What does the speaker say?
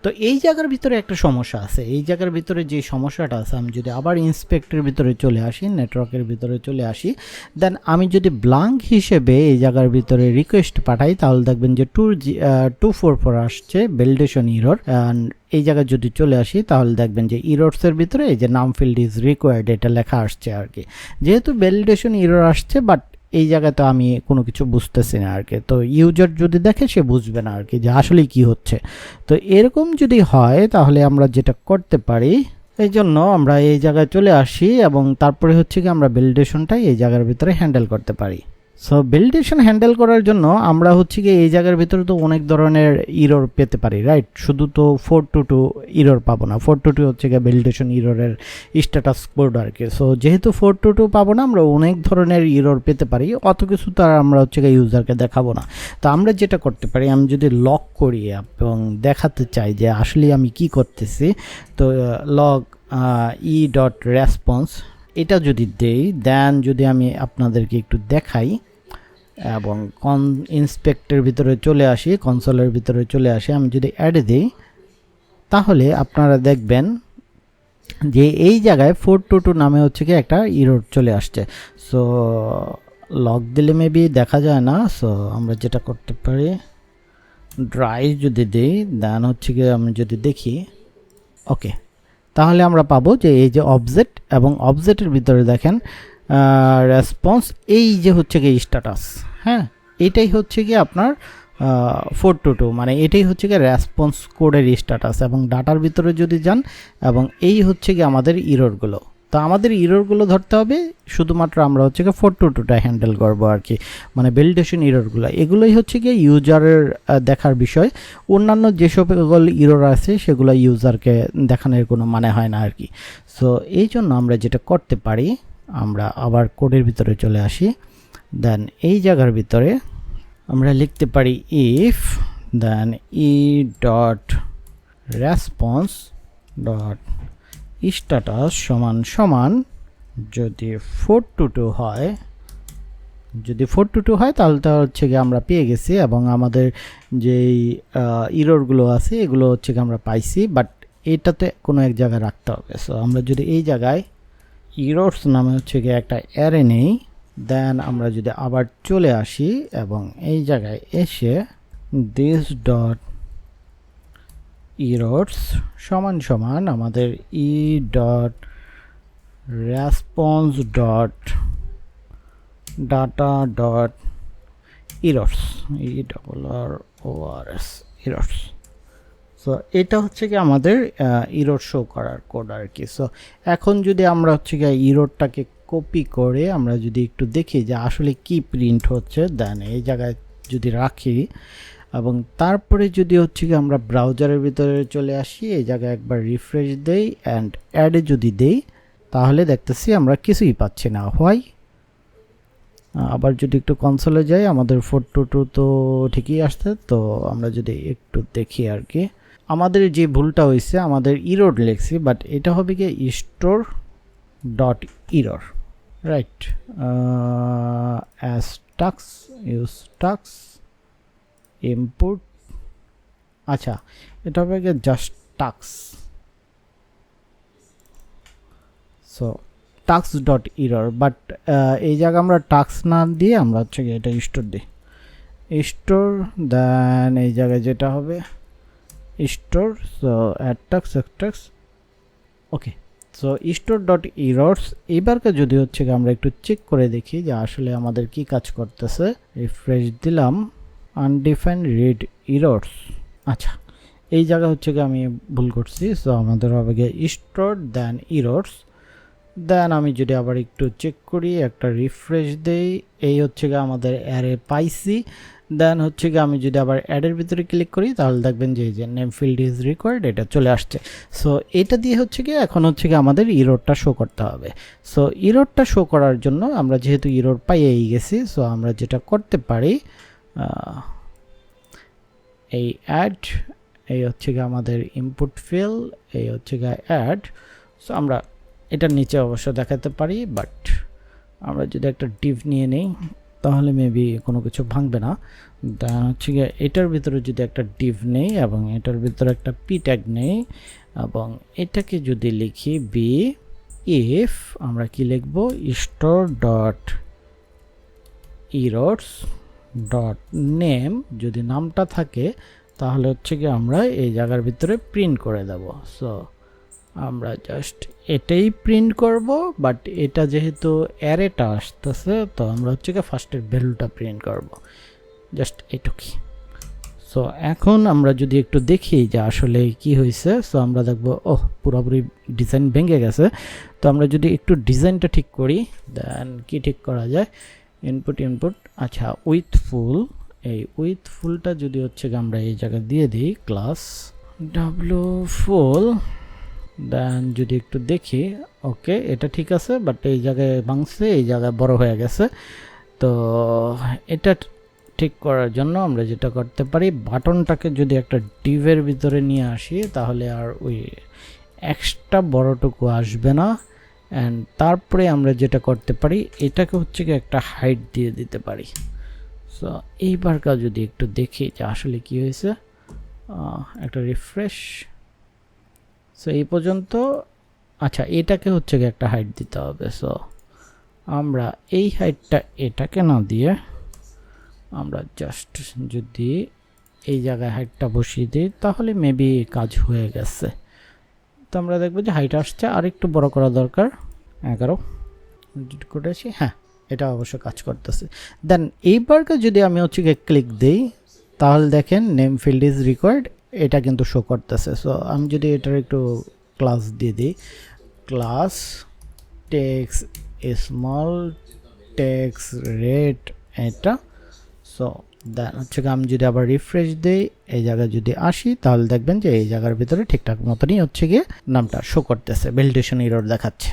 তো এই জায়গার ভিতরে একটা সমস্যা আছে। এই জায়গার ভিতরে যে সমস্যাটা আছে, আমি যদি আবার ইন্সপেক্টরের ভিতরে চলে আসি, নেটওয়ার্কের ভিতরে চলে আসি, দেন আমি যদি ব্ল্যাঙ্ক হিসেবে এই জায়গার ভিতরে রিকোয়েস্ট পাঠাই, তাহলে দেখবেন যে 244 আসছে ভ্যালিডেশন এরর। এই জায়গায় যদি চলে আসি তাহলে দেখবেন যে ইররসের ভিতরে এই যে নাম ফিল্ড ইজ রিকোয়ার্ড এটা লেখা আসছে আর কি। যেহেতু ভ্যালিডেশন এরর আসছে, বাট এই জায়গায় তো আমি কোনো কিছু বুঝতেছি না আর কি। তো ইউজার যদি দেখে সে বুঝবে না আর কি যে আসলে কি হচ্ছে। তো এরকম যদি হয় তাহলে আমরা যেটা করতে পারি, এই জন্য আমরা এই জায়গায় চলে আসি এবং তারপরে হচ্ছে কি আমরা ভ্যালিডেশনটাই এই জায়গার ভিতরে হ্যান্ডেল করতে পারি। সো ভ্যালিডেশন হ্যান্ডেল করার জন্য আমরা হচ্ছে কি এই জায়গার ভিতরে তো অনেক ধরনের ইরর পেতে পারি, রাইট? শুধু তো 422 ইরর পাবো না। 422 হচ্ছে কি ভ্যালিডেশন ইররের স্ট্যাটাস কোড আর কি। সো যেহেতু 422 পাবো না, আমরা অনেক ধরনের ইরর পেতে পারি, অত কিছু তো আর আমরা হচ্ছে কি ইউজারকে দেখাবো না। তো আমরা যেটা করতে পারি, আমি যদি লগ করি এবং দেখাতে চাই যে আসলে আমি কি করতেছি, তো লগ e.response এটা যদি দেই, দেন যদি আমি আপনাদেরকে একটু দেখাই এবং ইন্সপেক্টরের ভিতরে চলে আসি, কনসোলের ভিতরে চলে আসি, আমি যদি অ্যাড দিই তাহলে আপনারা দেখবেন যে এই জায়গায় 422 নামে হচ্ছে কি একটা ইরর চলে আসছে। সো লগ দিলে মেবি দেখা যায় না। সো আমরা যেটা করতে পারি, ড্রাই যদি দিই, দেন হচ্ছে কি আমি যদি দেখি, ওকে, তাহলে আমরা পাবো যে এই যে অবজেক্ট এবং অবজেক্টের ভিতরে দেখেন রেসপন্স, এই যে হচ্ছে কি স্ট্যাটাস, হ্যাঁ, এটাই হচ্ছে কি আপনার 422, মানে এটাই হচ্ছে কি রেসপন্স কোডের স্ট্যাটাস। এবং ডাটার ভিতরে যদি যান, এবং এই হচ্ছে কি আমাদের ইররগুলো। তো আমাদের ইররগুলো ধরতে হবে, শুধুমাত্র আমরা হচ্ছে কি 422টা হ্যান্ডেল করবো আর কি, মানে ভ্যালিডেশন ইররগুলো। এগুলোই হচ্ছে কি ইউজারের দেখার বিষয়। অন্যান্য যেসব ইরর আছে সেগুলো ইউজারকে দেখানোর কোনো মানে হয় না আর কি। সো এই জন্য আমরা যেটা করতে পারি, আমরা আবার কোডের ভিতরে চলে আসি, দেন এই জায়গার ভিতরে আমরা লিখতে পারি ইফ দেন e.response.status সমান সমান যদি 422 হয়, যদি 422 হয় তাহলে তো হচ্ছে কি আমরা পেয়ে গেছি, এবং আমাদের যেই ইররগুলো আছে এগুলো হচ্ছে কি আমরা পাইছি, বাট এটাতে কোনো এক জায়গায় রাখতে হবে। সো আমরা যদি এই জায়গায় ইররস নামে হচ্ছে কি একটা অ্যারে নেই, দেন আমরা যদি আবার চলে আসি এবং এই জায়গায় এসে দিস ডট ইররস সমান সমান আমাদের e dot response dot data dot errors, ERRORS errors. So এটা হচ্ছে কি আমাদের ইরর শো করার কোড আর কি। সো এখন যদি আমরা হচ্ছে কি ইররটাকে কপি করে আমরা যদি একটু দেখি যে আসলে কি প্রিন্ট হচ্ছে, দেন এই জায়গায় যদি রাখি এবং তারপরে যদি হচ্ছে কি আমরা ব্রাউজারের ভিতরে চলে আসি, এই জায়গায় একবার রিফ্রেশ দেই অ্যান্ড অ্যাডে যদি দেই, তাহলে দেখতেছি আমরা কিছুই পাচ্ছি না। হোয়াই? আবার যদি একটু কনসোলে যাই, আমাদের 422 তো ঠিকই আসছে। তো আমরা যদি একটু দেখি আর কি, আমাদের যে ভুলটা হয়েছে, আমাদের ইরর লিখছি, বাট এটা হবে কি store dot error, right? As tax use tax input, আচ্ছা এটা হবে কি just tax. So tax dot error, but এই জায়গায় আমরা টাক্স না দিয়ে আমরা হচ্ছে কি এটা স্টোর দিই, স্টোর, দেন এই জায়গায় যেটা হবে store, so add tax tax, okay. So store dot errors, এইবারকে যদি হচ্ছে কি আমরা একটু চেক করে দেখি যে আসলে আমাদের কি কাজ করতেছে, রিফ্রেশ দিলাম, আনডিফাইন্ড রিড ইরর্স, আচ্ছা এই জায়গা হচ্ছে কি আমি ভুল করছি। সো আমাদের হবে গিয়ে স্টোর দেন ইরর্স, দেন আমি যদি আবার একটু চেক করি, একটা রিফ্রেশ দেই, এই হচ্ছে গিয়ে আমাদের অ্যারে পাইছি। দেন হচ্ছে গিয়ে আমি যদি আবার অ্যাডের ভিতরে ক্লিক করি তাহলে দেখবেন যে এই যে নেম ফিল্ড ইজ রিকোয়ার্ড এটা চলে আসছে। সো এটা দিয়ে হচ্ছে গিয়ে এখন হচ্ছে গিয়ে আমাদের ইররটা শো করতে হবে। সো ইররটা শো করার জন্য আমরা যেহেতু ইরর পাইয়েই গেছি, সো আমরা যেটা করতে পারি, এই অ্যাড, এই হচ্ছে গিয়ে আমাদের ইনপুট ফিল, এই হচ্ছে গিয়ে অ্যাড। সো আমরা এটার নিচে অবশ্য দেখাতে পারি, বাট আমরা যদি একটা ডিভ নিয়ে নিই তাহলে মেবি কোনো কিছু ভাঙবে না। দেন হচ্ছে গিয়ে এটার ভিতরে যদি একটা ডিভ নেই এবং এটার ভিতরে একটা পি ট্যাগ নেই এবং এটাকে যদি লিখি বি ইফ আমরা কি লিখব স্টোর ডট ইরোডস ডট নেম, যদি নামটা থাকে তাহলে হচ্ছে কি আমরা এই জায়গার ভিতরে প্রিন্ট করে দেব। সো আমরা জাস্ট এটাই প্রিন্ট করব, বাট এটা যেহেতু অ্যারেটা আসতেছে তো আমরা হচ্ছে কি ফার্স্টের ভ্যালুটা প্রিন্ট করব, জাস্ট এটুকুই। সো এখন আমরা যদি একটু দেখি যে আসলে কি হয়েছে, সো আমরা দেখব ওহ পুরোপুরি ডিজাইন ভেঙে গেছে। তো আমরা যদি একটু ডিজাইনটা ঠিক করি, দেন কি ঠিক করা যায়, ইনপুট আচ্ছা উইথ ফুল, এই উইথ ফুলটা যদি হচ্ছে আমরা এই জায়গায় দিয়ে দিই ক্লাস ডাব্লু ফুল, দেন যদি একটু দেখি ওকে এটা ঠিক আছে, বাট এই জায়গায় ভাঙছে, এই জায়গায় বড় হয়ে গেছে। তো এটা ঠিক করার জন্য আমরা যেটা করতে পারি, বাটনটাকে যদি একটা ডিভের ভিতরে নিয়ে আসি তাহলে আর ওই এক্সট্রা বড়টুকু আসবে না। অ্যান্ড তারপরে আমরা যেটা করতে পারি, এটাকে হচ্ছে কি একটা হাইট দিয়ে দিতে পারি। সো এইবারকার যদি একটু দেখি যে আসলে কি হয়েছে, একটা রিফ্রেশ। সো এই পর্যন্ত। আচ্ছা এটাকে হচ্ছে কি একটা হাইট দিতে হবে। সো আমরা এই হাইটটা এটাকে না দিয়ে আমরা জাস্ট যদি এই জায়গায় হাইটটা বসিয়ে দিই তাহলে মেবি কাজ হয়ে গেছে। তো আমরা দেখবো যে হাইট আসছে, আর একটু বড় করা দরকার 11 করেছি। হ্যাঁ এটা অবশ্য কাজ করতেছে। দেন এইবারকে যদি আমি হচ্ছে গিয়ে ক্লিক দিই তাহলে দেখেন নেম ফিল্ড ইজ রিকোয়ার্ড, এটা কিন্তু শো করতেছে। সো আমি যদি এটার একটু ক্লাস দিয়ে দিই, class tax small tax rate এটা। সো দেন হচ্ছে আমি যদি আবার রিফ্রেশ দিই, এই জায়গায় যদি আসি তাহলে দেখবেন যে এই জায়গার ভিতরে ঠিকঠাক মতনই হচ্ছে গিয়ে নামটা শো করতেছে, ভ্যালিডেশন এরর দেখাচ্ছে।